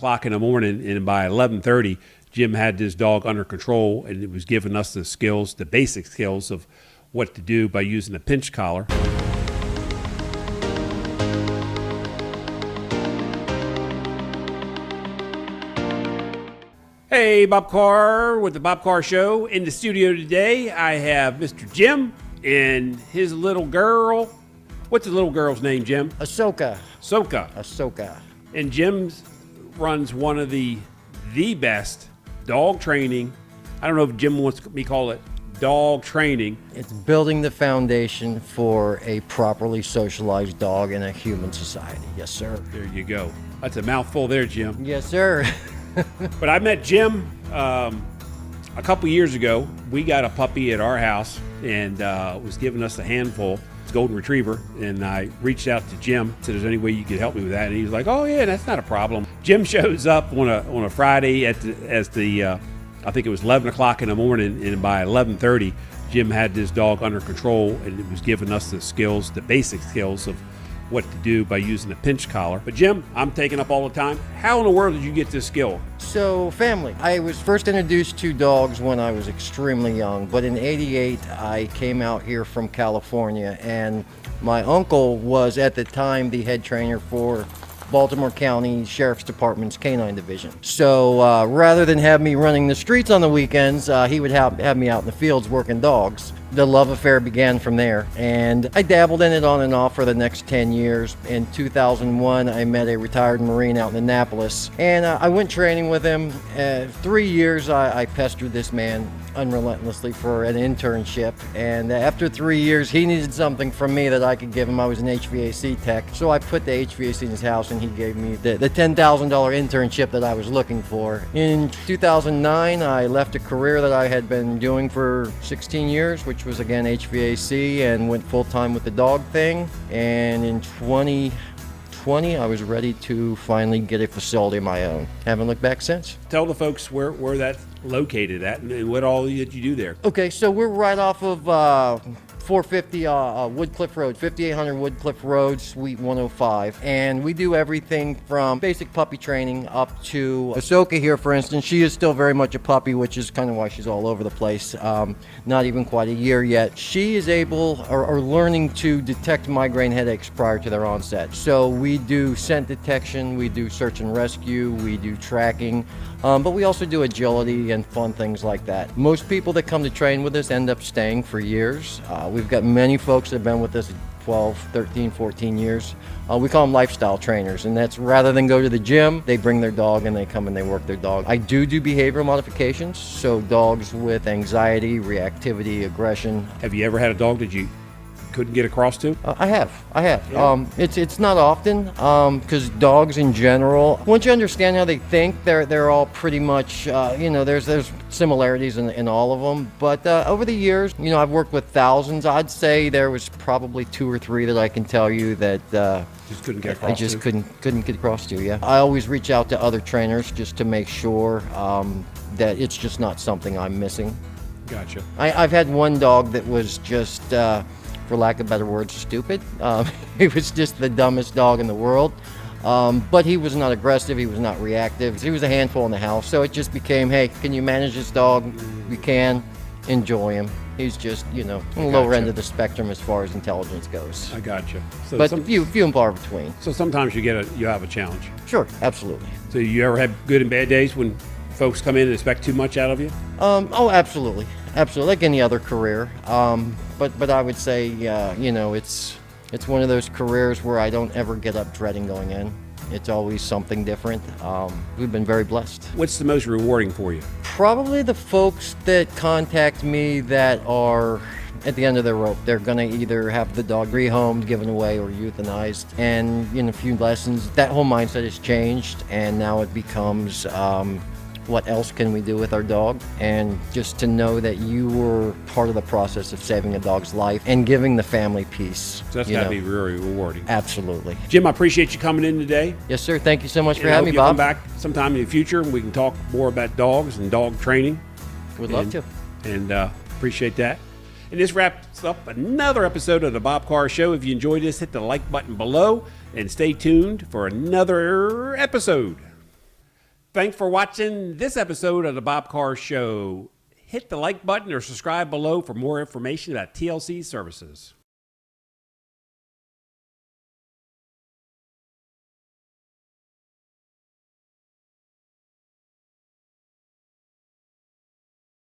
o'clock in the morning, and by 11:30, Jim had this dog under control, and it was giving us the skills, the basic skills of what to do by using a pinch collar. Hey, Bob Carr with the Bob Carr Show. In the studio today, I have Mr. Jim and his little girl. What's the little girl's name, Jim? Ahsoka. Ahsoka. And Jim runs one of the best dog training. I don't know if Jim wants me to call it dog training. It's building the foundation for a properly socialized dog in a human society. Yes, sir. There you go. That's a mouthful there, Jim. Yes, sir. But I met Jim a couple years ago. We got a puppy at our house and was giving us a handful, golden retriever, and I reached out to Jim, said, "Is there any way you could help me with that?" And he was like, "Oh yeah, that's not a problem." Jim shows up on a Friday I think it was 11 o'clock in the morning, and by 11:30, Jim had this dog under control, and it was giving us the skills, the basic skills of what to do by using a pinch collar. But Jim, I'm taking up all the time. How in the world did you get this skill? So, family. I was first introduced to dogs when I was extremely young, but in '88, I came out here from California, and my uncle was at the time the head trainer for Baltimore County Sheriff's Department's Canine Division. So rather than have me running the streets on the weekends, he would have me out in the fields working dogs. The love affair began from there, and I dabbled in it on and off for the next 10 years. In 2001, I met a retired Marine out in Annapolis, and I went training with him. 3 years, I pestered this man unrelentlessly for an internship, and after 3 years, he needed something from me that I could give him. I was an HVAC tech, so I put the HVAC in his house, and he gave me the $10,000 internship that I was looking for. In 2009, I left a career that I had been doing for 16 years, which was again HVAC, and went full-time with the dog thing. And in 2020, I was ready to finally get a facility of my own. Haven't looked back since. Tell the folks where that's located at and what all that you do there. Okay, so we're right off of 450 Woodcliff Road, 5800 Woodcliff Road, Suite 105. And we do everything from basic puppy training up to Ahsoka here, for instance. She is still very much a puppy, which is kind of why she's all over the place. Not even quite a year yet. She is able or learning to detect migraine headaches prior to their onset. So we do scent detection, we do search and rescue, we do tracking, but we also do agility and fun things like that. Most people that come to train with us end up staying for years. We've got many folks that have been with us 12, 13, 14 years. We call them lifestyle trainers, and that's rather than go to the gym, they bring their dog and they come and they work their dog. I do behavioral modifications, so dogs with anxiety, reactivity, aggression. Have you ever had a dog that you couldn't get across to? I have. Yeah. It's not often, because dogs in general, once you understand how they think, they're all pretty much, there's similarities in all of them. But over the years, I've worked with thousands. I'd say there was probably 2 or 3 that I can tell you that just couldn't get across. I just couldn't get across to. Yeah, I always reach out to other trainers just to make sure that it's just not something I'm missing. Gotcha. I've had one dog that was just, for lack of better words, stupid. He was just the dumbest dog in the world. But he was not aggressive, he was not reactive. He was a handful in the house, so it just became, hey, can you manage this dog? We can. Enjoy him. He's just, on the lower end of the spectrum as far as intelligence goes. I gotcha. So but few and far between. So sometimes you have a challenge. Sure, absolutely. So you ever have good and bad days when folks come in and expect too much out of you? Oh, absolutely. Absolutely, like any other career. But I would say, it's one of those careers where I don't ever get up dreading going in. It's always something different. We've been very blessed. What's the most rewarding for you? Probably the folks that contact me that are at the end of their rope. They're going to either have the dog rehomed, given away, or euthanized. And in a few lessons, that whole mindset has changed, and now it becomes what else can we do with our dog? And just to know that you were part of the process of saving a dog's life and giving the family peace. So that's got to be very rewarding. Absolutely. Jim, I appreciate you coming in today. Yes, sir. Thank you so much for I having hope me, Bob. Come back sometime in the future and we can talk more about dogs and dog training. Would love to. And appreciate that. And this wraps up another episode of the Bob Carr Show. If you enjoyed this, hit the like button below and stay tuned for another episode. Thanks for watching this episode of the Bob Carr Show. Hit the like button or subscribe below for more information about TLC services.